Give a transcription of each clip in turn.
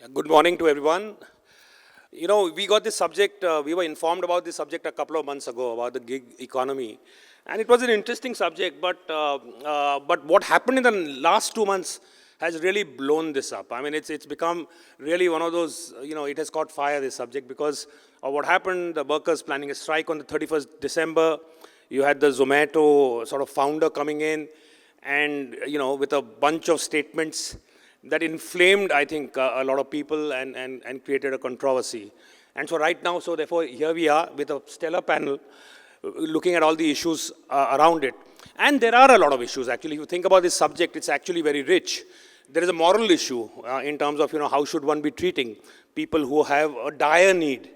Yeah, good morning to everyone. We got this subject, we were informed about this subject a couple of months ago about the gig economy. And it was an interesting subject, but what happened in the last 2 months has really blown this up. I mean, it's become really one of those, it has caught fire, this subject, because of what happened, the workers planning a strike on the 31st December. You had the Zomato sort of founder coming in and, with a bunch of statements that inflamed, I think, a lot of people and created a controversy. And so right now, so therefore, here we are with a stellar panel looking at all the issues around it. And there are a lot of issues, actually. If you think about this subject, it's actually very rich. There is a moral issue in terms of, how should one be treating people who have a dire need.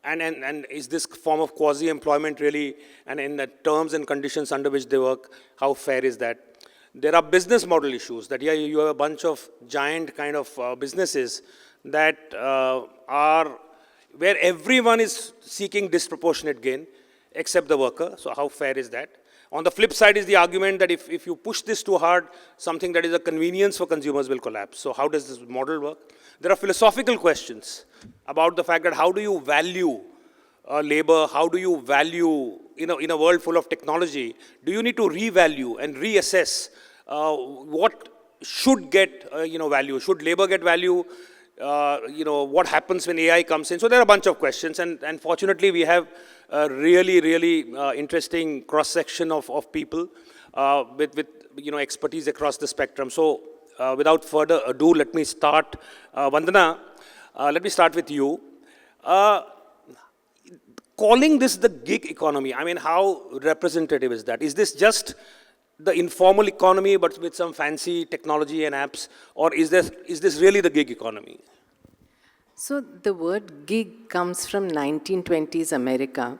And is this form of quasi-employment really, and in the terms and conditions under which they work, how fair is that? There are business model issues that, you have a bunch of giant kind of businesses that are where everyone is seeking disproportionate gain except the worker. So how fair is that? On the flip side is the argument that if you push this too hard, something that is a convenience for consumers will collapse. So how does this model work? There are philosophical questions about the fact that how do you value labor, how do you value, in a world full of technology, do you need to revalue and reassess what should get, value? Should labor get value? What happens when AI comes in? So there are a bunch of questions, and fortunately we have a really interesting cross-section of people with expertise across the spectrum. So without further ado, let me start. Vandana, let me start with you. Calling this the gig economy, I mean, how representative is that? Is this just the informal economy but with some fancy technology and apps, or is this really the gig economy? So the word gig comes from 1920s America,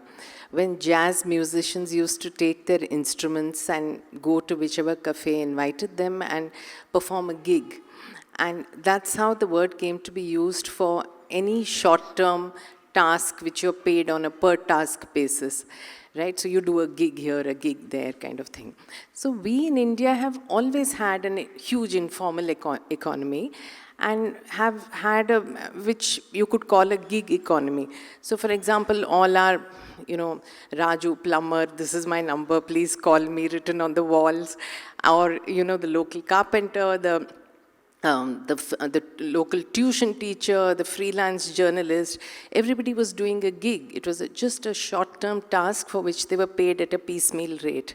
when jazz musicians used to take their instruments and go to whichever cafe invited them and perform a gig. And that's how the word came to be used for any short-term task which you're paid on a per task basis, right? So you do a gig here, a gig there kind of thing. So we in India have always had a huge informal economy and have had which you could call a gig economy. So for example, all our, Raju plumber, this is my number, please call me, written on the walls, or, the local carpenter, the local tuition teacher, the freelance journalist, everybody was doing a gig. It was just a short-term task for which they were paid at a piecemeal rate.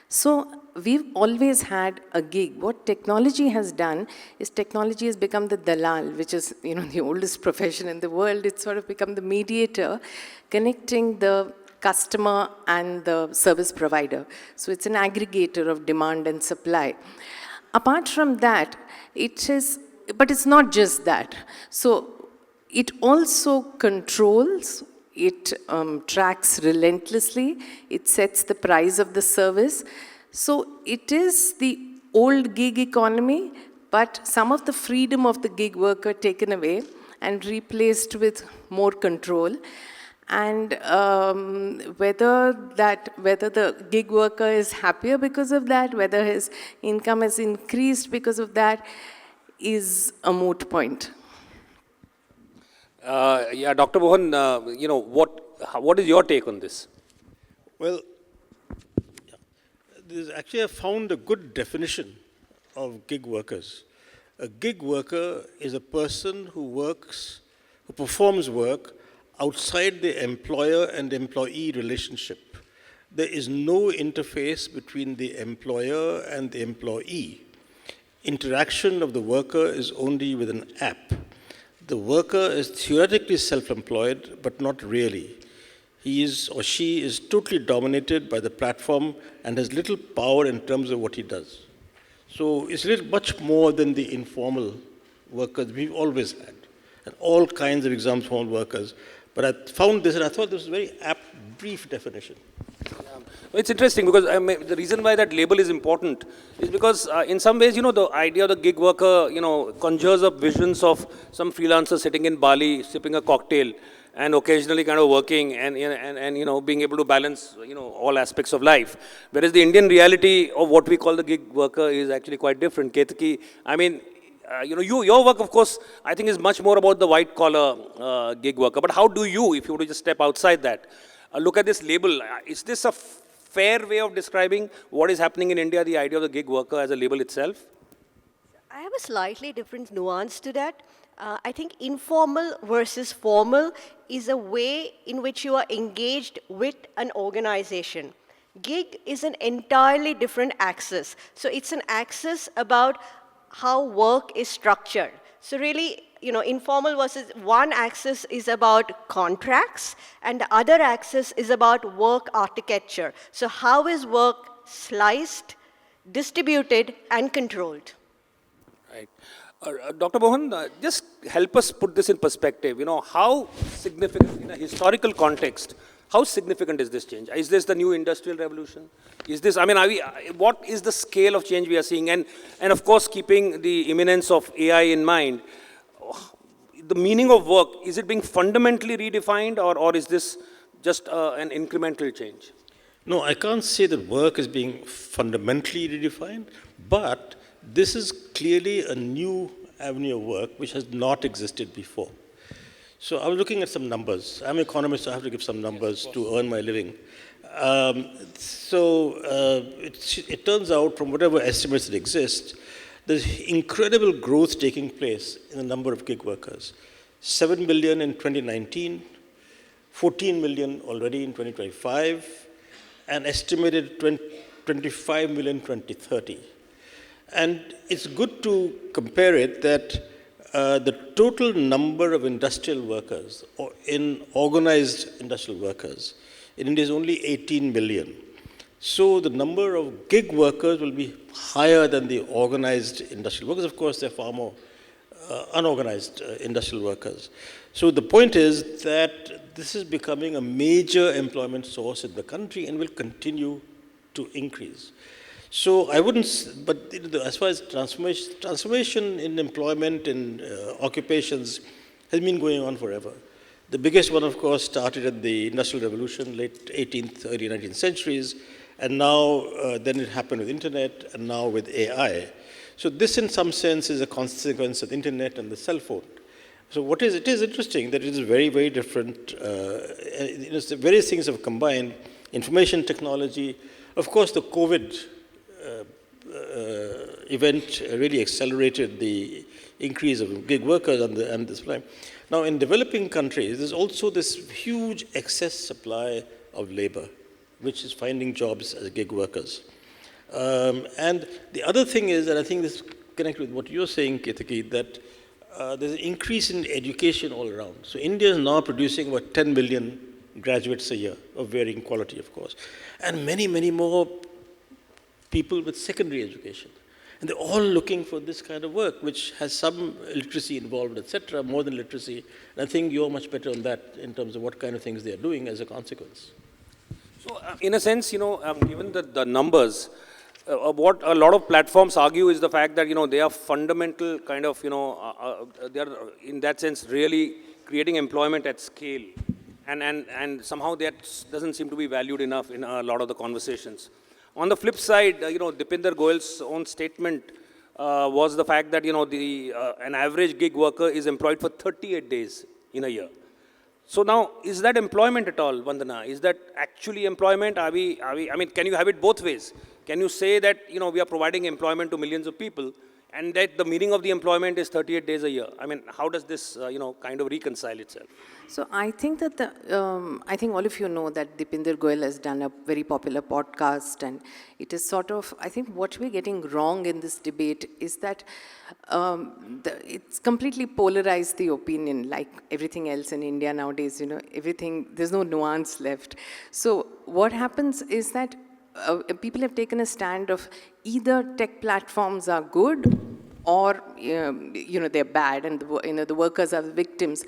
So we've always had a gig. What technology has done is technology has become the dalal, which is the oldest profession in the world. It's sort of become the mediator connecting the customer and the service provider. So it's an aggregator of demand and supply. Apart from that, but it's not just that. So it also controls, it tracks relentlessly, it sets the price of the service. So it is the old gig economy, but some of the freedom of the gig worker taken away and replaced with more control. And whether the gig worker is happier because of that, whether his income has increased because of that, is a moot point. Dr. Mohan, what is your take on this? Well, I found a good definition of gig workers. A gig worker is a person who performs work outside the employer and employee relationship. There is no interface between the employer and the employee. Interaction of the worker is only with an app. The worker is theoretically self-employed, but not really. He is or she is totally dominated by the platform and has little power in terms of what he does. So it's much more than the informal workers we've always had, and all kinds of examples of informal workers. But I found this, and I thought this was a very apt, brief definition. It's interesting because the reason why that label is important is because in some ways, the idea of the gig worker, conjures up visions of some freelancer sitting in Bali, sipping a cocktail, and occasionally kind of working and being able to balance, all aspects of life. Whereas the Indian reality of what we call the gig worker is actually quite different. Ketaki, I mean, your work, of course, I think is much more about the white collar gig worker. But how do you, if you were to just step outside that, look at this label? Is this a fair way of describing what is happening in India, the idea of the gig worker as a label itself? I have a slightly different nuance to that. I think informal versus formal is a way in which you are engaged with an organization. Gig is an entirely different axis. So it's an axis about how work is structured. So really, informal versus one axis is about contracts, and the other axis is about work architecture. So how is work sliced, distributed, and controlled? Right. Dr. Mohan, just help us put this in perspective. How significant, in a historical context, how significant is this change? Is this the new industrial revolution? Is this, what is the scale of change we are seeing? And of course, keeping the imminence of AI in mind, the meaning of work, is it being fundamentally redefined, or is this just an incremental change? No, I can't say that work is being fundamentally redefined, but this is clearly a new avenue of work which has not existed before. So I was looking at some numbers. I'm an economist, so I have to give some numbers to earn my living. It turns out, from whatever estimates that exist, there's incredible growth taking place in the number of gig workers. 7 million in 2019, 14 million already in 2025, and estimated 25 million in 2030. And it's good to compare it that the total number of industrial workers, or in organized industrial workers, in India is only 18 million. So the number of gig workers will be higher than the organized industrial workers. Of course, there are far more unorganized industrial workers. So the point is that this is becoming a major employment source in the country and will continue to increase. So I wouldn't, but as far as transformation in employment and occupations has been going on forever. The biggest one, of course, started at the Industrial Revolution, late 18th, early 19th centuries, and now then it happened with internet, and now with AI. So this, in some sense, is a consequence of the internet and the cell phone. So it is interesting that it is very, very different. Various things have combined: information technology, of course, the COVID event really accelerated the increase of gig workers and the supply. Now, in developing countries, there's also this huge excess supply of labor, which is finding jobs as gig workers. And the other thing is, and I think this connects with what you're saying, Ketaki, that there's an increase in education all around. So India is now producing about 10 million graduates a year of varying quality, of course, and many, many more people with secondary education. And they're all looking for this kind of work, which has some literacy involved, etc., more than literacy. And I think you're much better on that in terms of what kind of things they're doing as a consequence. So, in a sense, given the numbers, what a lot of platforms argue is the fact that, they are fundamental kind of, they are, in that sense, really creating employment at scale. And somehow that doesn't seem to be valued enough in a lot of the conversations. On the flip side, Dipinder Goyal's own statement was the fact that, an average gig worker is employed for 38 days in a year. So now, is that employment at all, Vandana? Is that actually employment? I mean, can you have it both ways? Can you say that, we are providing employment to millions of people, and that the meaning of the employment is 38 days a year? I mean, how does this, kind of reconcile itself? So I think that I think all of you know that Dipinder Goyal has done a very popular podcast, and it is sort of, I think what we're getting wrong in this debate is that it's completely polarized the opinion, like everything else in India nowadays, everything, there's no nuance left. So what happens is that people have taken a stand of either tech platforms are good or they're bad, and the workers are the victims.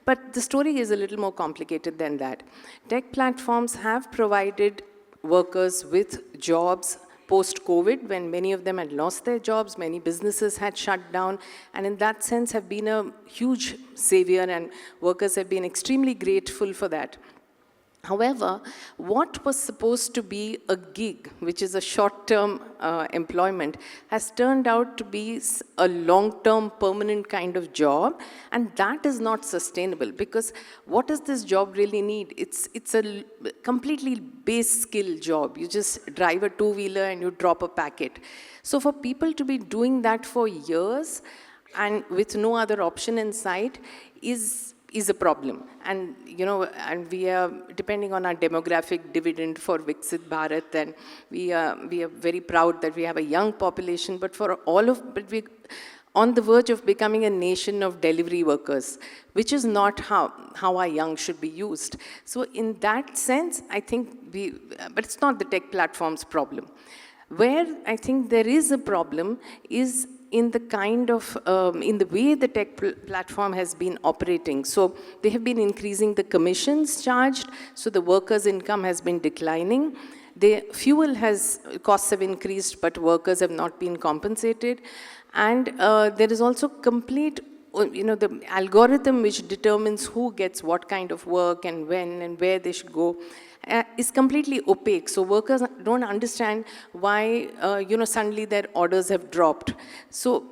But the story is a little more complicated than that. Tech platforms have provided workers with jobs post-COVID, when many of them had lost their jobs, many businesses had shut down, and in that sense have been a huge savior, and workers have been extremely grateful for that. However, what was supposed to be a gig, which is a short-term employment, has turned out to be a long-term permanent kind of job, and that is not sustainable, because what does this job really need? It's a completely base skill job. You just drive a two-wheeler and you drop a packet. So for people to be doing that for years and with no other option in sight is a problem. And, and we are depending on our demographic dividend for Viksit Bharat, and we are very proud that we have a young population, but we on the verge of becoming a nation of delivery workers, which is not how our young should be used. So in that sense, I think but it's not the tech platform's problem. Where I think there is a problem is in the kind of, in the way the tech platform has been operating. So they have been increasing the commissions charged, so the workers' income has been declining. The costs have increased, but workers have not been compensated. And there is also complete, the algorithm which determines who gets what kind of work and when and where they should go is completely opaque. So workers don't understand why, suddenly their orders have dropped. So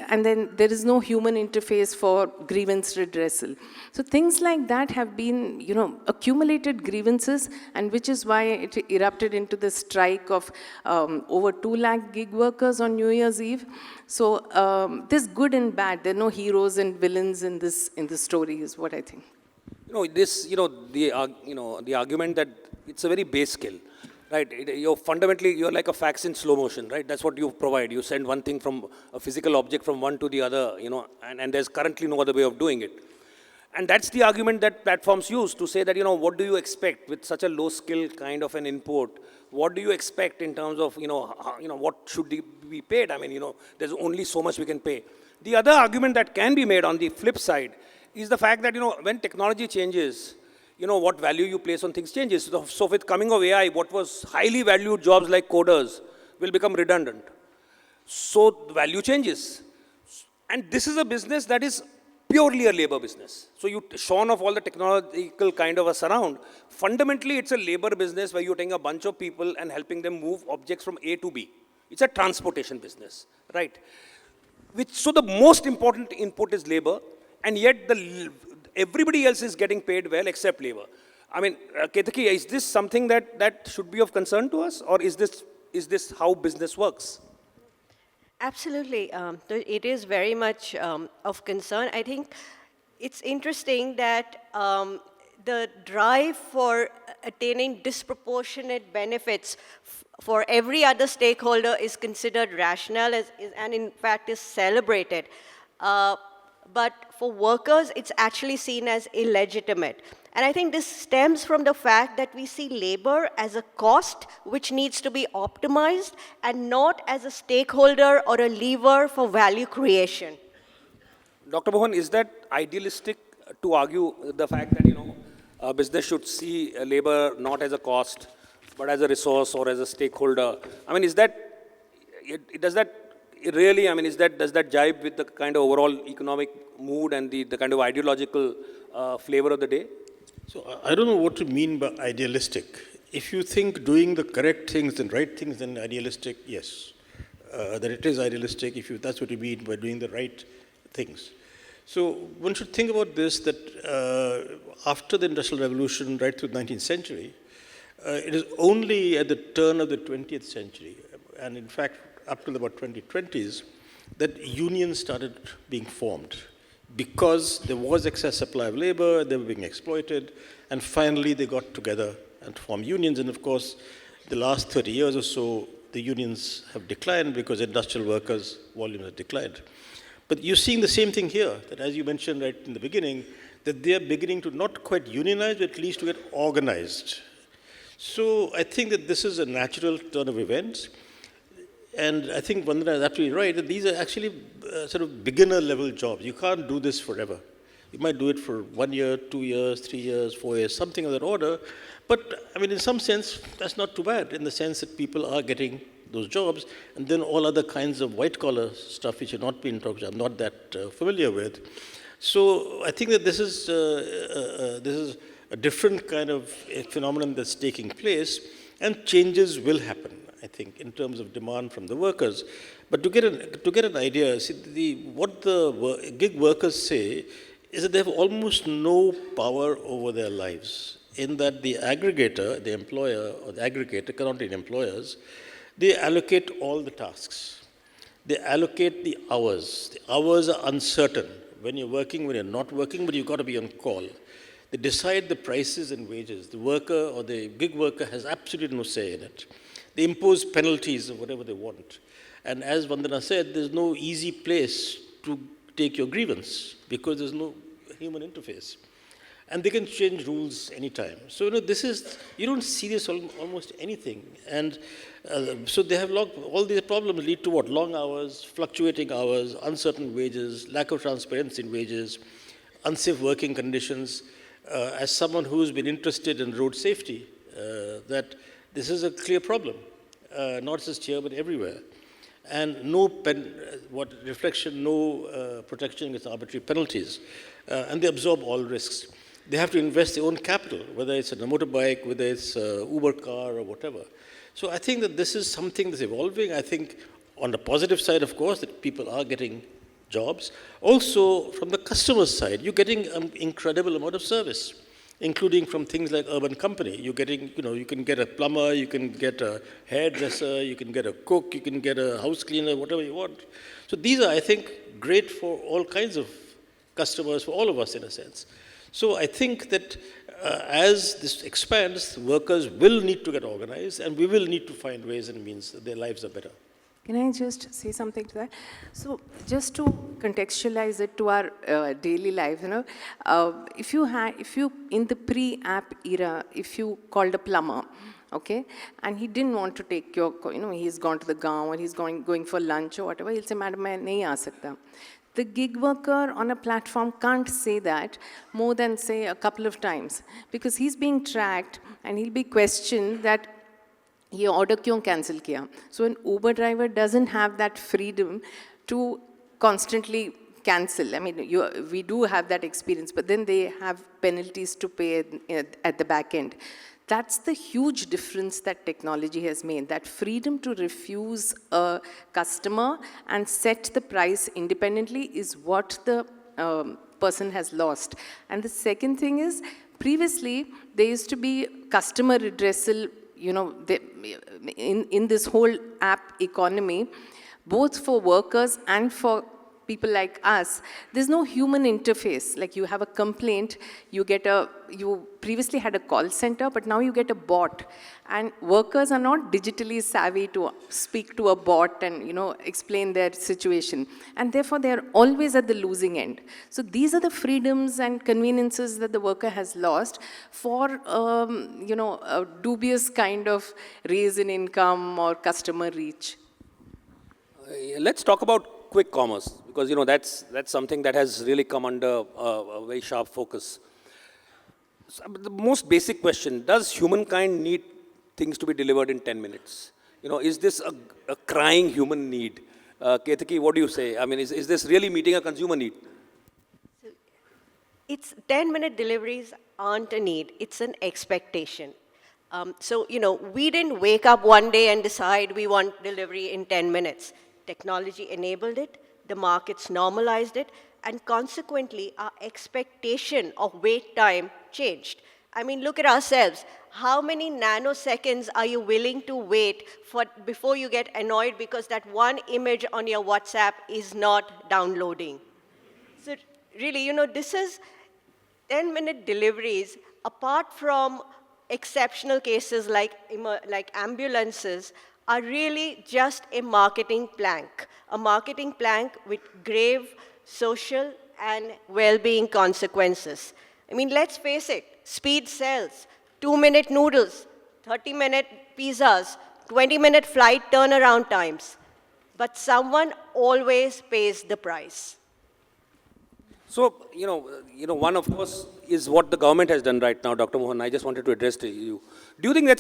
and then there is no human interface for grievance redressal. So things like that have been, accumulated grievances, and which is why it erupted into the strike of over 2 lakh gig workers on New Year's Eve. So there's good and bad. There are no heroes and villains in this story, is what I think. The argument that it's a very base skill, right? You're like a fax in slow motion, right? That's what you provide. You send one thing from a physical object from one to the other, and there's currently no other way of doing it. And that's the argument that platforms use to say that, what do you expect with such a low skill kind of an input? What do you expect in terms of, what should be paid? I mean, there's only so much we can pay. The other argument that can be made on the flip side is the fact that, when technology changes, what value you place on things changes. So with coming of AI, what was highly valued jobs like coders will become redundant. So the value changes. And this is a business that is purely a labor business. So shorn of all the technological kind of a surround, fundamentally it's a labor business where you're taking a bunch of people and helping them move objects from A to B. It's a transportation business, right? So the most important input is labor, and yet everybody else is getting paid well except labor. I mean, Ketaki, is this something that should be of concern to us, or is this how business works? Absolutely. It is very much of concern. I think it's interesting that the drive for attaining disproportionate benefits for every other stakeholder is considered rational and in fact is celebrated. But for workers, it's actually seen as illegitimate. And I think this stems from the fact that we see labor as a cost which needs to be optimized and not as a stakeholder or a lever for value creation. Dr. Mohan, is that idealistic to argue the fact that, business should see labor not as a cost, but as a resource or as a stakeholder? I mean, does that jibe with the kind of overall economic mood and the kind of ideological flavor of the day? So I don't know what to mean by idealistic. If you think doing the correct things and right things, then idealistic, yes. That it is idealistic if that's what you mean by doing the right things. So one should think about this, that after the Industrial Revolution, right through the 19th century, it is only at the turn of the 20th century, and in fact up to about 2020s, that unions started being formed, because there was excess supply of labor, they were being exploited, and finally they got together and formed unions. And of course, the last 30 years or so, the unions have declined because industrial workers' volume has declined. But you're seeing the same thing here, that as you mentioned right in the beginning, that they are beginning to not quite unionize, but at least to get organized. So I think that this is a natural turn of events. And I think Vandana is absolutely right, that these are actually sort of beginner-level jobs. You can't do this forever. You might do it for 1 year, 2 years, 3 years, 4 years, something of that order. But, I mean, in some sense, that's not too bad, in the sense that people are getting those jobs, and then all other kinds of white-collar stuff which have not been talked about, I'm not that familiar with. So I think that this is a different kind of phenomenon that's taking place, and changes will happen, I think, in terms of demand from the workers. But to get an idea, see, what the gig workers say is that they have almost no power over their lives, in that the aggregator, the employer, or the aggregator, counting employers, they allocate all the tasks. They allocate the hours. The hours are uncertain. When you're working, when you're not working, but you've got to be on call. They decide the prices and wages. The worker or the gig worker has absolutely no say in it. They impose penalties of whatever they want. And as Vandana said, there's no easy place to take your grievance because there's no human interface. And they can change rules anytime. So, you don't see this almost anything. And so they have all these problems lead to what? Long hours, fluctuating hours, uncertain wages, lack of transparency in wages, unsafe working conditions. As someone who's been interested in road safety, that this is a clear problem, not just here, but everywhere. And no protection against arbitrary penalties. And they absorb all risks. They have to invest their own capital, whether it's in a motorbike, whether it's a Uber car or whatever. So I think that this is something that's evolving. I think on the positive side, of course, that people are getting jobs. Also, from the customer side, you're getting an incredible amount of service, including from things like Urban Company. You're getting, you can get a plumber, you can get a hairdresser, you can get a cook, you can get a house cleaner, whatever you want. So these are, I think, great for all kinds of customers, for all of us in a sense. So I think that as this expands, workers will need to get organized, and we will need to find ways and means that their lives are better. Can I just say something to that? So just to contextualize it to our daily life, if you in the pre-app era, if you called a plumber, okay, and he didn't want to take your, he's gone to the gaon or he's going for lunch or whatever, he'll say, "Madam, main nahi aa sakta." The gig worker on a platform can't say that more than, say, a couple of times, because he's being tracked and he'll be questioned that he order kyun cancel kiya. So an Uber driver doesn't have that freedom to constantly cancel. I mean, we do have that experience, but then they have penalties to pay at the back end. That's the huge difference that technology has made, that freedom to refuse a customer and set the price independently is what the person has lost. And the second thing is, previously, there used to be customer redressal, in this whole app economy, both for workers and for people like us, there's no human interface. Like, you have a complaint, you previously had a call center, but now you get a bot. And workers are not digitally savvy to speak to a bot and, explain their situation. And therefore, they're always at the losing end. So these are the freedoms and conveniences that the worker has lost for, a dubious kind of raise in income or customer reach. Let's talk about quick commerce, because that's something that has really come under a very sharp focus. So, the most basic question: does humankind need things to be delivered in 10 minutes? Is this a crying human need? Ketaki, what do you say? I mean, is this really meeting a consumer need? It's 10-minute deliveries aren't a need; it's an expectation. We didn't wake up one day and decide we want delivery in 10 minutes. Technology enabled it, the markets normalized it, and consequently, our expectation of wait time changed. I mean, look at ourselves. How many nanoseconds are you willing to wait for before you get annoyed because that one image on your WhatsApp is not downloading? So really, this is 10-minute deliveries, apart from exceptional cases like ambulances, are really just a marketing plank with grave social and well-being consequences. I mean, let's face it, speed sells. 2-minute noodles, 30-minute pizzas, 20-minute flight turnaround times. But someone always pays the price. So, one, of course, is what the government has done right now, Dr. Mohan. I just wanted to address to you. Do you think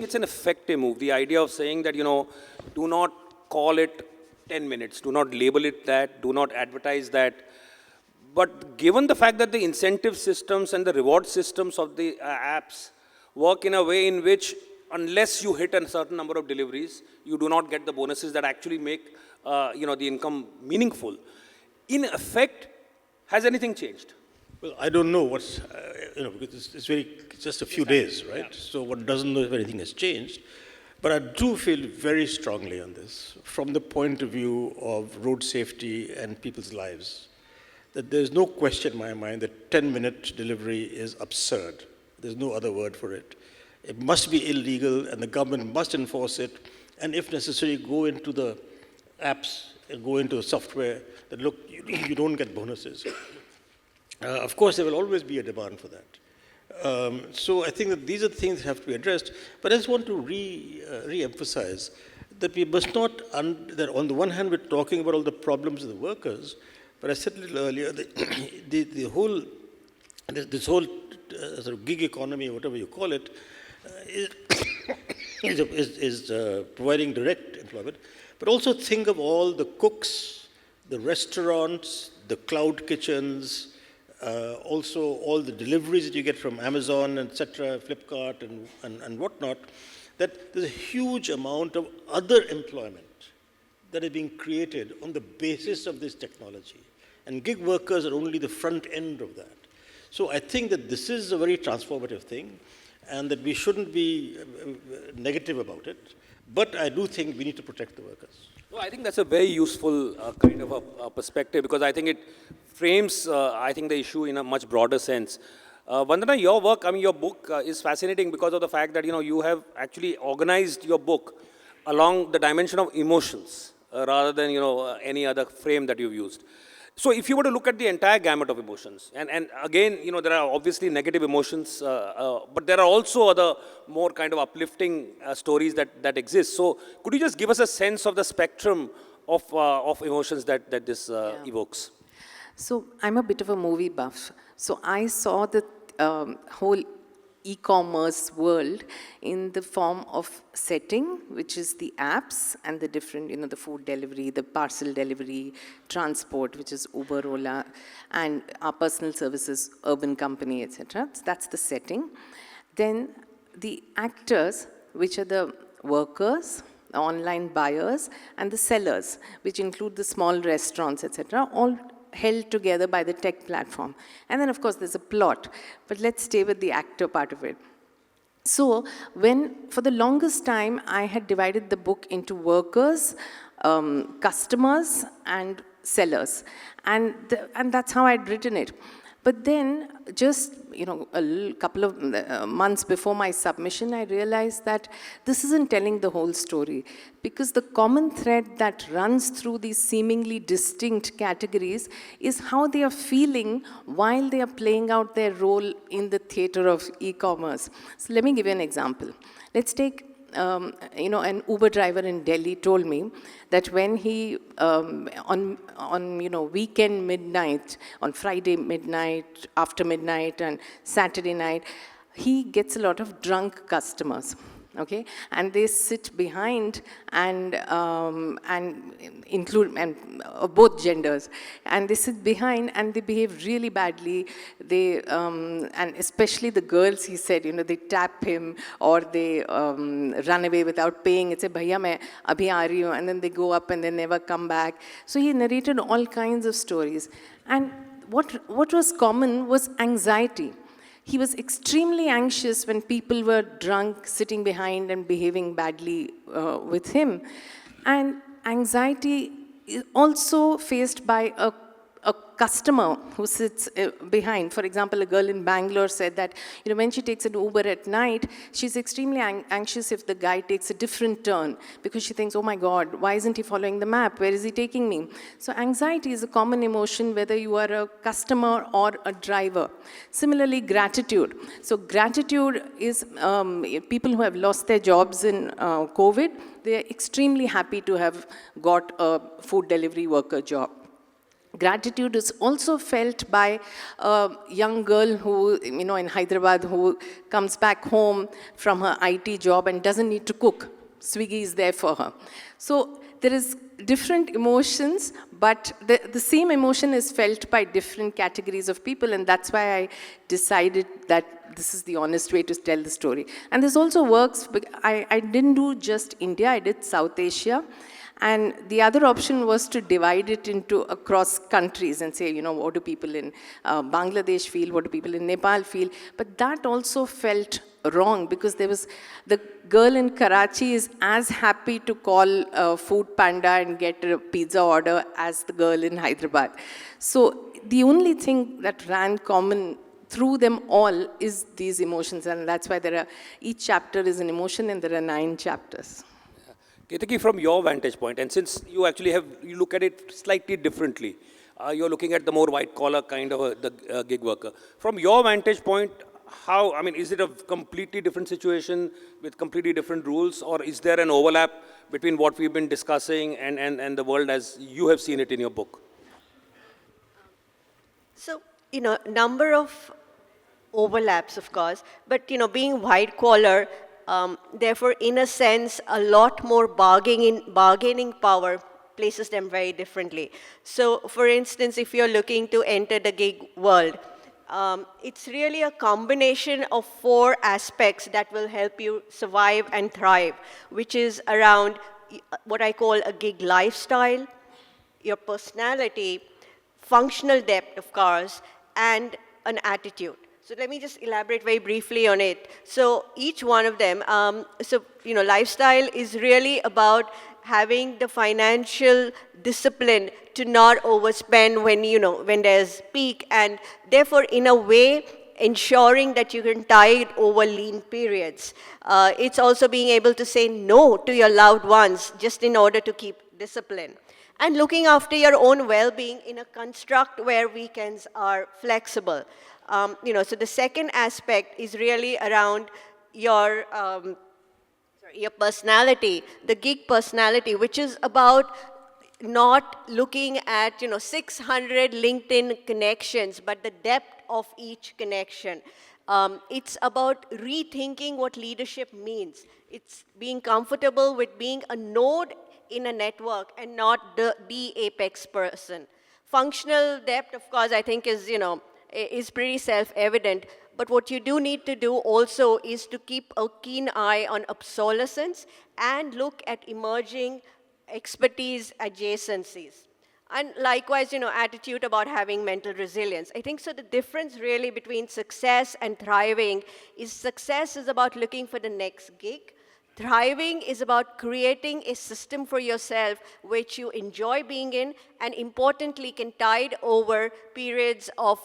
it's an effective move, the idea of saying that, do not call it 10 minutes, do not label it that, do not advertise that? But given the fact that the incentive systems and the reward systems of the apps work in a way in which unless you hit a certain number of deliveries, you do not get the bonuses that actually make the income meaningful. In effect, has anything changed? Well, I don't know what's, because it's just a few days, right? Yeah. So one doesn't know if anything has changed. But I do feel very strongly on this from the point of view of road safety and people's lives, that there's no question in my mind that 10-minute delivery is absurd. There's no other word for it. It must be illegal, and the government must enforce it, and if necessary, go into the apps and go into the software that, look, you don't get bonuses. Of course, there will always be a demand for that. So I think that these are things that have to be addressed. But I just want to re-emphasize that we must not, that on the one hand, we're talking about all the problems of the workers, but I said a little earlier, this whole sort of gig economy, whatever you call it, is providing direct employment. But also think of all the cooks, the restaurants, the cloud kitchens, also all the deliveries that you get from Amazon, etc., Flipkart and whatnot, that there's a huge amount of other employment that is being created on the basis of this technology. And gig workers are only the front end of that. So I think that this is a very transformative thing and that we shouldn't be negative about it. But I do think we need to protect the workers. No, I think that's a very useful kind of a perspective because I think it frames, I think, the issue in a much broader sense. Vandana, your work, your book is fascinating because of the fact that, you have actually organized your book along the dimension of emotions rather than, any other frame that you've used. So if you were to look at the entire gamut of emotions, and again, there are obviously negative emotions, but there are also other more kind of uplifting stories that exist. So could you just give us a sense of the spectrum of emotions that this evokes? So I'm a bit of a movie buff. So I saw the whole e-commerce world in the form of setting, which is the apps and the different, the food delivery, the parcel delivery, transport, which is Uber, Ola, and our personal services, urban company, etc. So that's the setting. Then the actors, which are the workers, the online buyers, and the sellers, which include the small restaurants, etc., all held together by the tech platform. And then, of course, there's a plot. But let's stay with the actor part of it. So for the longest time, I had divided the book into workers, customers, and sellers. And that's how I'd written it. But then, just a couple of months before my submission, I realized that this isn't telling the whole story, because the common thread that runs through these seemingly distinct categories is how they are feeling while they are playing out their role in the theater of e-commerce. So let me give you an example. Let's take an Uber driver in Delhi told me that when he, on weekend midnight, on Friday midnight, after midnight, and Saturday night, he gets a lot of drunk customers. Okay, and they sit behind and include both genders, and they sit behind and they behave really badly. They and especially the girls, he said, they tap him or they run away without paying. It's a bhaiya main abhi aa rahi hu, and then they go up and they never come back. So he narrated all kinds of stories, and what was common was anxiety. He was extremely anxious when people were drunk, sitting behind and behaving badly with him. And anxiety is also faced by a customer who sits behind. For example, a girl in Bangalore said that when she takes an Uber at night, she's extremely anxious if the guy takes a different turn, because she thinks, oh my God, why isn't he following the map? Where is he taking me? So anxiety is a common emotion, whether you are a customer or a driver. Similarly, gratitude. So gratitude is people who have lost their jobs in COVID, they are extremely happy to have got a food delivery worker job. Gratitude is also felt by a young girl who, in Hyderabad, who comes back home from her IT job and doesn't need to cook. Swiggy is there for her. So there is different emotions, but the same emotion is felt by different categories of people, and that's why I decided that this is the honest way to tell the story. And this also works, I didn't do just India, I did South Asia. And the other option was to divide it into across countries and say, you know, what do people in Bangladesh feel, what do people in Nepal feel? But that also felt wrong, because there was, the girl in Karachi is as happy to call Food Panda and get a pizza order as the girl in Hyderabad. So the only thing that ran common through them all is these emotions, and that's why there are, each chapter is an emotion, and there are 9 chapters. Ketaki, from your vantage point, and since you actually you look at it slightly differently, you're looking at the more white collar kind of the gig worker. From your vantage point, how, I mean, is it a completely different situation with completely different rules, or is there an overlap between what we've been discussing and the world as you have seen it in your book? So, you know, number of overlaps, of course, but, you know, being white collar, therefore, in a sense, a lot more bargaining power places them very differently. So, for instance, if you're looking to enter the gig world, it's really a combination of 4 aspects that will help you survive and thrive, which is around what I call a gig lifestyle, your personality, functional depth, of course, and an attitude. So let me just elaborate very briefly on it. So each one of them, you know, lifestyle is really about having the financial discipline to not overspend when, you know, when there's peak, and therefore, in a way, ensuring that you can tide over lean periods. It's also being able to say no to your loved ones just in order to keep discipline. And looking after your own well-being in a construct where weekends are flexible. You know, so the second aspect is really around your personality, the gig personality, which is about not looking at, you know, 600 LinkedIn connections, but the depth of each connection. It's about rethinking what leadership means. It's being comfortable with being a node in a network and not the apex person. Functional depth, of course, I think is, you know, is pretty self-evident. But what you do need to do also is to keep a keen eye on obsolescence and look at emerging expertise adjacencies. And likewise, you know, attitude about having mental resilience. I think so the difference really between success and thriving is success is about looking for the next gig. Thriving is about creating a system for yourself which you enjoy being in and importantly can tide over periods of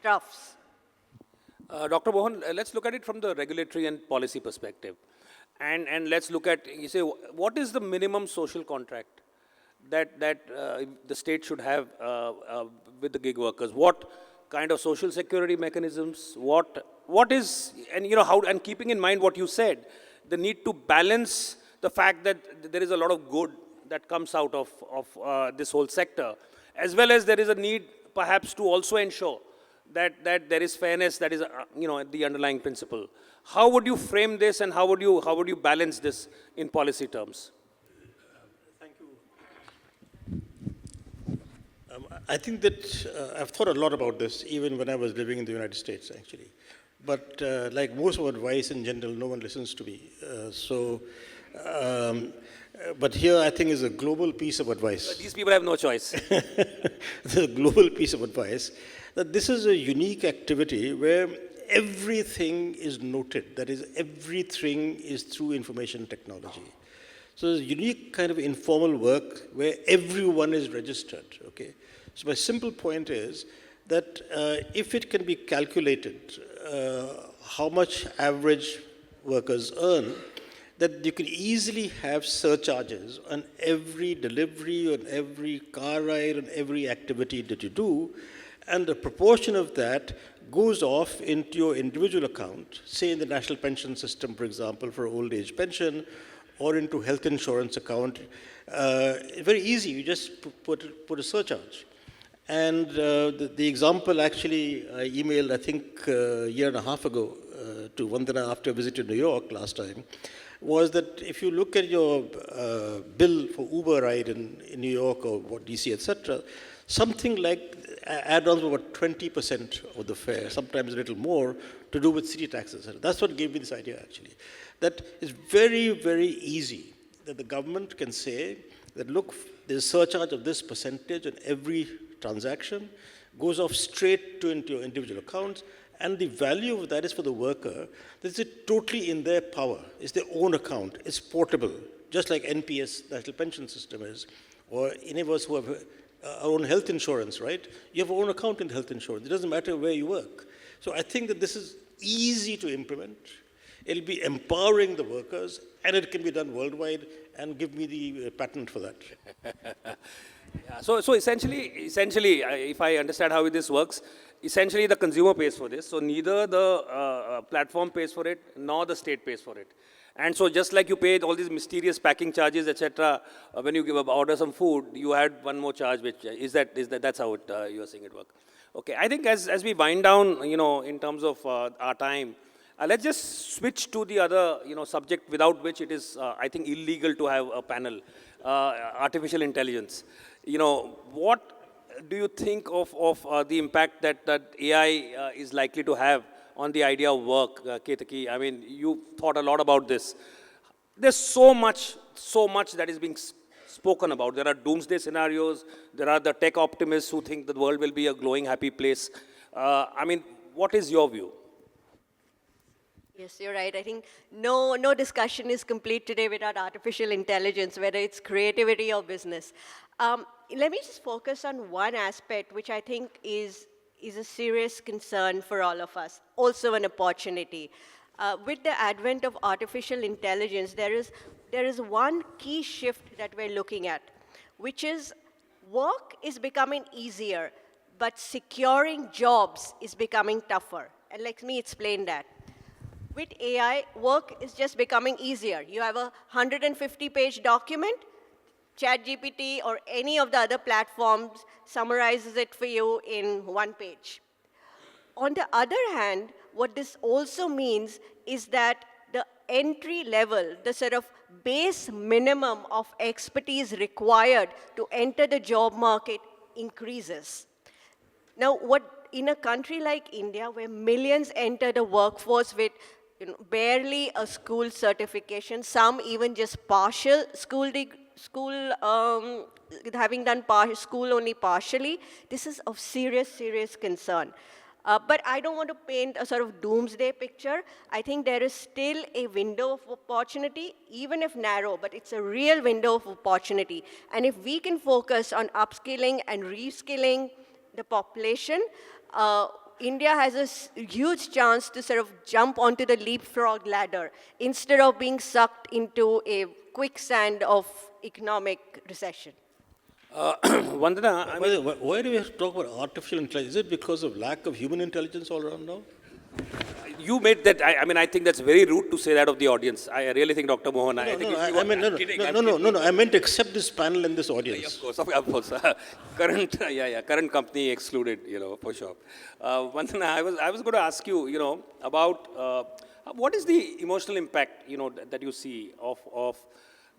troughs. Dr. Mohan, let's look at it from the regulatory and policy perspective. And let's look at, you say, what is the minimum social contract that the state should have with the gig workers? What kind of social security mechanisms? What is, and you know, how, and keeping in mind what you said, the need to balance the fact that there is a lot of good that comes out of this whole sector, as well as there is a need perhaps to also ensure that there is fairness, that is, you know, the underlying principle. How would you frame this, and how would you balance this in policy terms? Thank you. I think that I've thought a lot about this, even when I was living in the United States, actually. But like most of advice in general, no one listens to me. But here, I think, is a global piece of advice. But these people have no choice. The global piece of advice that this is a unique activity where everything is noted. That is, everything is through information technology. So it's a unique kind of informal work where everyone is registered. Okay. So my simple point is that if it can be calculated how much average workers earn, that you can easily have surcharges on every delivery, on every car ride, on every activity that you do, and the proportion of that goes off into your individual account, say in the national pension system, for example, for old age pension, or into health insurance account. Very easy, you just put a surcharge. And the example actually I emailed, I think, a year and a half ago to Vandana after I visited New York last time. was that if you look at your bill for Uber ride in New York or what DC, etc., something like add-ons were about 20% of the fare, sometimes a little more, to do with city taxes. That's what gave me this idea, actually. That it's very, very easy that the government can say that, look, there's a surcharge of this percentage on every transaction, goes off straight into your individual accounts, and the value of that is for the worker. This is totally in their power. It's their own account. It's portable, just like NPS, National Pension System is, or any of us who have our own health insurance, right? You have your own account in health insurance. It doesn't matter where you work. So I think that this is easy to implement. It'll be empowering the workers, and it can be done worldwide, and give me the patent for that. Yeah, so essentially, if I understand how this works, essentially the consumer pays for this. So neither the platform pays for it, nor the state pays for it. And so just like you paid all these mysterious packing charges, etc., when you order some food, you had one more charge, which that's how you are seeing it work. Okay, I think as we wind down, in terms of our time, let's just switch to the other, subject without which it is, I think, illegal to have a panel, artificial intelligence. What do you think of the impact that AI is likely to have on the idea of work, Ketaki? I mean, you thought a lot about this. There's so much that is being spoken about. There are doomsday scenarios. There are the tech optimists who think the world will be a glowing, happy place. I mean, what is your view? Yes, you're right. I think no discussion is complete today without artificial intelligence, whether it's creativity or business. Let me just focus on one aspect, which I think is a serious concern for all of us, also an opportunity. With the advent of artificial intelligence, there is one key shift that we're looking at, which is work is becoming easier, but securing jobs is becoming tougher. And let me explain that. With AI, work is just becoming easier. You have a 150-page document, ChatGPT or any of the other platforms summarizes it for you in one page. On the other hand, what this also means is that the entry level, the sort of base minimum of expertise required to enter the job market increases. Now, in a country like India, where millions enter the workforce with barely a school certification, some even just partial having done school only partially, this is of serious concern. But I don't want to paint a sort of doomsday picture. I think there is still a window of opportunity, even if narrow, but it's a real window of opportunity. And if we can focus on upskilling and reskilling the population, India has a huge chance to sort of jump onto the leapfrog ladder instead of being sucked into a quicksand of economic recession. Vandana, Why do we have to talk about artificial intelligence? Is it because of lack of human intelligence all around now? you made that, I think that's very rude to say that of the audience. I really think, Dr. Mohan, I think I meant except this panel and this audience. Of course. Current company excluded, for sure. Vandana, I was going to ask you, about what is the emotional impact, that you see of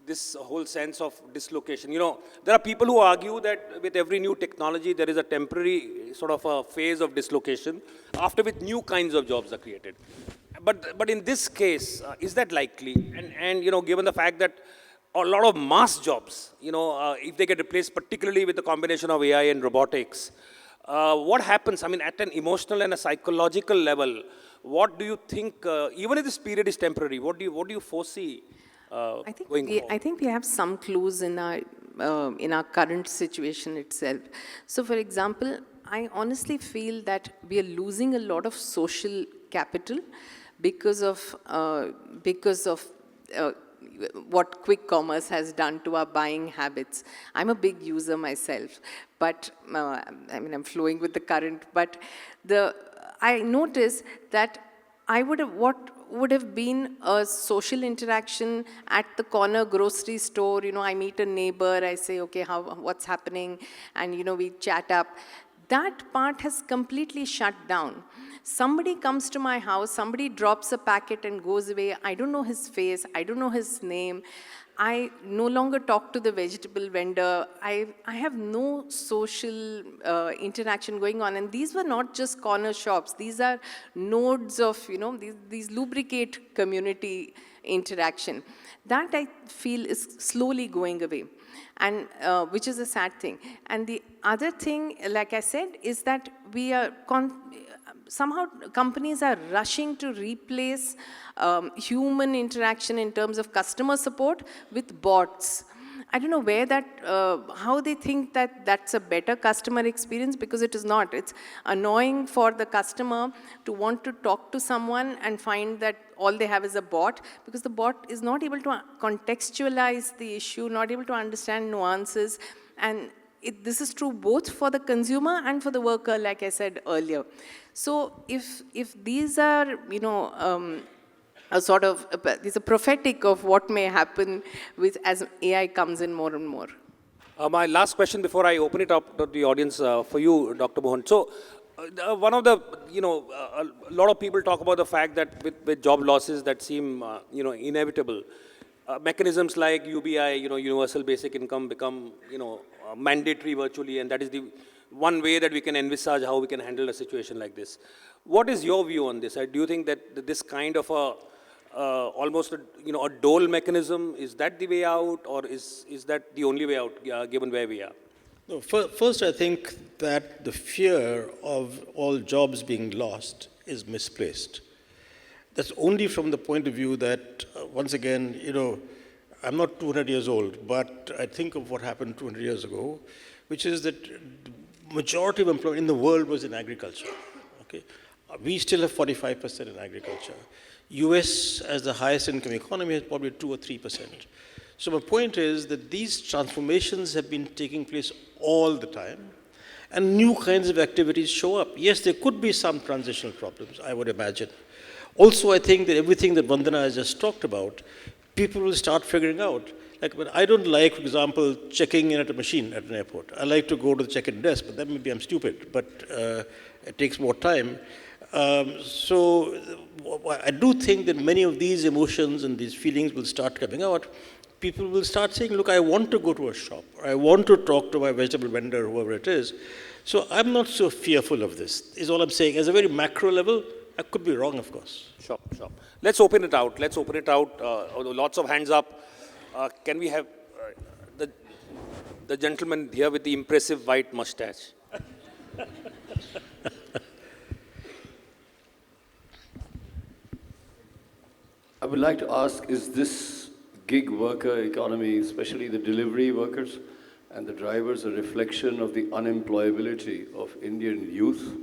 this whole sense of dislocation. There are people who argue that with every new technology, there is a temporary sort of a phase of dislocation, after which new kinds of jobs are created. But in this case, is that likely? And given the fact that a lot of mass jobs, if they get replaced, particularly with the combination of AI and robotics, what happens? I mean, at an emotional and a psychological level, what do you think, even if this period is temporary, what do you foresee? I think we have some clues in our current situation itself. So, for example, I honestly feel that we are losing a lot of social capital because of what quick commerce has done to our buying habits. I'm a big user myself, but I'm flowing with the current. But I notice that what would have been a social interaction at the corner grocery store. I meet a neighbor, I say, okay, what's happening? And, we chat up. that part has completely shut down. Somebody comes to my house, somebody drops a packet and goes away. I don't know his face, I don't know his name. I no longer talk to the vegetable vendor. I have no social interaction going on. And these were not just corner shops. These are nodes of, these lubricate community interaction. That I feel is slowly going away, and which is a sad thing. And the other thing, like I said, is that we are somehow companies are rushing to replace human interaction in terms of customer support with bots. I don't know where that, how they think that that's a better customer experience, because it is not. It's annoying for the customer to want to talk to someone and find that all they have is a bot, because the bot is not able to contextualize the issue, not able to understand nuances. And this is true both for the consumer and for the worker, like I said earlier. So if these are, a sort of, these are prophetic of what may happen with as AI comes in more and more. My last question before I open it up to the audience for you, Dr. Mohan. So, one of the, a lot of people talk about the fact that with job losses that seem, inevitable, mechanisms like UBI, universal basic income become, mandatory virtually, and that is the one way that we can envisage how we can handle a situation like this. What is your view on this? Do you think that this kind of a almost a dole mechanism, is that the way out, or is that the only way out given where we are? No, first, I think that the fear of all jobs being lost is misplaced. That's only from the point of view that, once again, I'm not 200 years old, but I think of what happened 200 years ago, which is that the majority of employment in the world was in agriculture. Okay, we still have 45% in agriculture. US, as the highest income economy, has probably 2 or 3%. So my point is that these transformations have been taking place all the time, and new kinds of activities show up. Yes, there could be some transitional problems, I would imagine. Also, I think that everything that Vandana has just talked about, people will start figuring out. Like, but I don't like, for example, checking in at a machine at an airport. I like to go to the check-in desk, but that maybe I'm stupid, but it takes more time. So I do think that many of these emotions and these feelings will start coming out. People will start saying, look, I want to go to a shop, or I want to talk to my vegetable vendor, whoever it is. So I'm not so fearful of this, is all I'm saying. As a very macro level, I could be wrong, of course. Sure. Let's open it out. Lots of hands up. Can we have the gentleman here with the impressive white mustache? I would like to ask, is this gig worker economy, especially the delivery workers and the drivers, a reflection of the unemployability of Indian youth,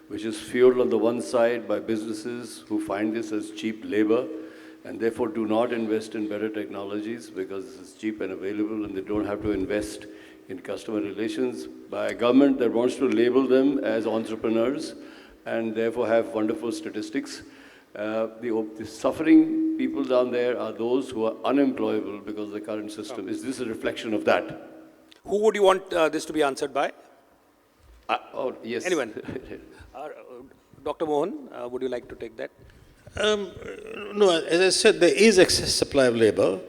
which is fueled on the one side by businesses who find this as cheap labor and therefore do not invest in better technologies because it's cheap and available and they don't have to invest in customer relations, by a government that wants to label them as entrepreneurs and therefore have wonderful statistics. The suffering people down there are those who are unemployable because of the current system. Is this a reflection of that? Who would you want this to be answered by? Yes. Anyone? Dr. Mohan, would you like to take that? No, as I said, there is excess supply of labor,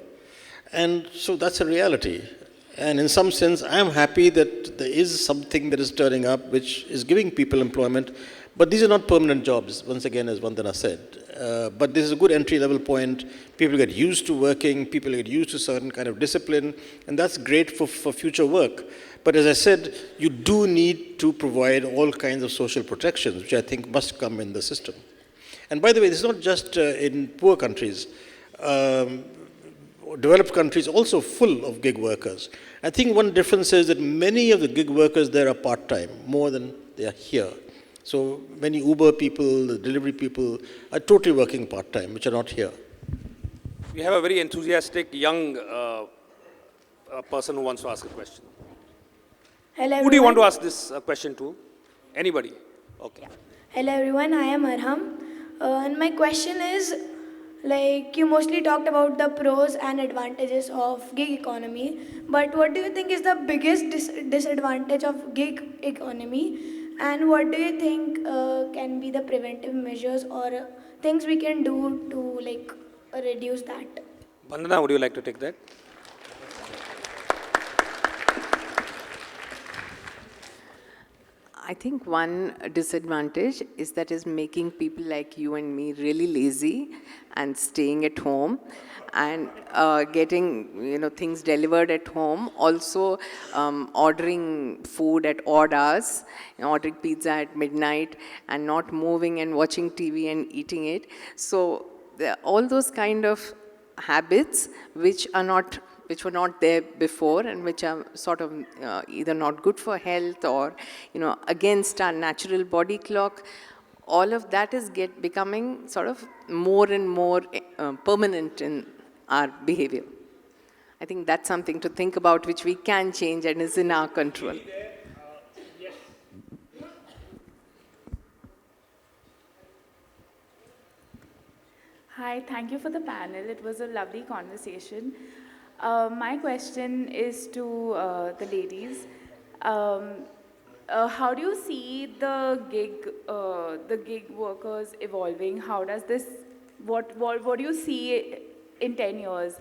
and so that's a reality. And in some sense, I'm happy that there is something that is turning up which is giving people employment. But these are not permanent jobs, once again, as Vandana said. But this is a good entry-level point. People get used to working, people get used to certain kind of discipline, and that's great for future work. But as I said, you do need to provide all kinds of social protections, which I think must come in the system. And by the way, this is not just in poor countries. Developed countries also full of gig workers. I think one difference is that many of the gig workers there are part-time, more than they are here. So many Uber people, the delivery people are totally working part-time, which are not here. We have a very enthusiastic young person who wants to ask a question. Hello, everyone. Who do you want to ask this question to? Anybody? Okay. Hello everyone, I am Arham. And my question is, like, you mostly talked about the pros and advantages of gig economy, but what do you think is the biggest disadvantage of gig economy? And what do you think can be the preventive measures or things we can do to like reduce that? Vandana, would you like to take that? I think one disadvantage is that is making people like you and me really lazy and staying at home and getting things delivered at home. Also ordering food at odd hours, ordering pizza at midnight and not moving and watching TV and eating it. So all those kind of habits which were not there before and which are sort of either not good for health or against our natural body clock, all of that is becoming sort of more and more permanent in our behavior. I think that's something to think about which we can change and is in our control. Hi, thank you for the panel. It was a lovely conversation. My question is to the ladies. How do you see the gig workers evolving? How does this, what do you see in 10 years?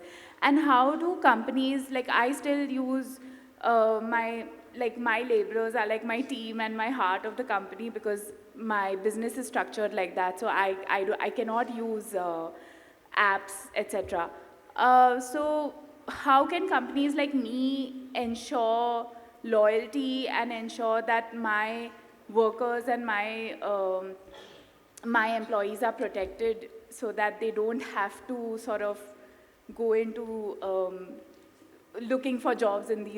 And how do companies, like I still use my laborers are like my team and my heart of the company because my business is structured like that. So I cannot use apps, etc. So how can companies like me ensure loyalty and ensure that my workers and my employees are protected so that they don't have to sort of go into looking for jobs in the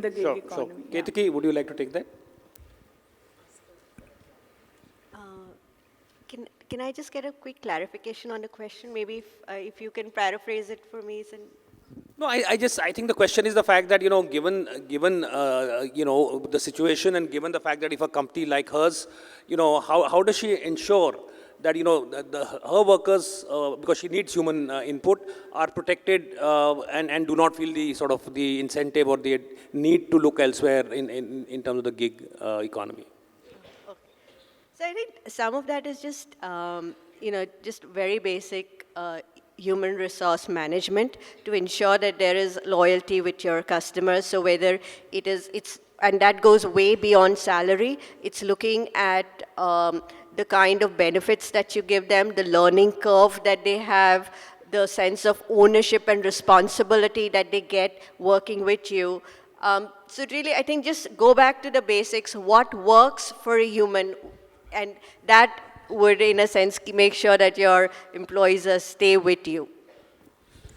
gig economy? Sure. Ketaki, would you like to take that? Can I just get a quick clarification on the question? Maybe if you can paraphrase it for me. No, I think the question is the fact that, given the situation and given the fact that if a company like hers, how does she ensure that, her workers, because she needs human input, are protected and do not feel the sort of the incentive or the need to look elsewhere in terms of the gig economy? So I think some of that is just, just very basic human resource management to ensure that there is loyalty with your customers. So whether and that goes way beyond salary, it's looking at the kind of benefits that you give them, the learning curve that they have, the sense of ownership and responsibility that they get working with you. So really, I think just go back to the basics, what works for a human, and that would, in a sense, make sure that your employees stay with you.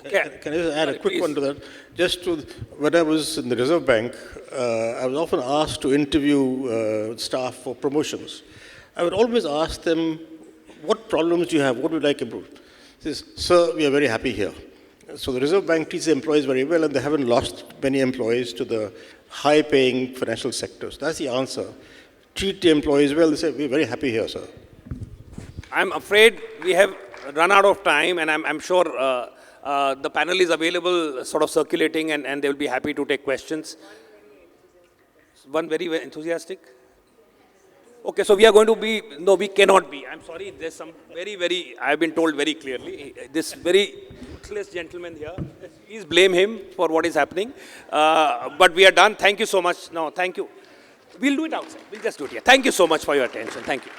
Can I just add a quick one to that? When I was in the Reserve Bank, I was often asked to interview staff for promotions. I would always ask them, what problems do you have? What would you like improved? He says, sir, we are very happy here. So the Reserve Bank treats the employees very well, and they haven't lost many employees to the high-paying financial sectors. That's the answer. Treat the employees well. They say, we're very happy here, sir. I'm afraid we have run out of time, and I'm sure the panel is available, sort of circulating, and they will be happy to take questions. One very enthusiastic? Okay, so we are going to be, no, we cannot be. I'm sorry, there's some I've been told very clearly, this very toothless gentleman here, please blame him for what is happening. But we are done. Thank you so much. No, thank you. We'll do it outside. We'll just do it here. Thank you so much for your attention. Thank you.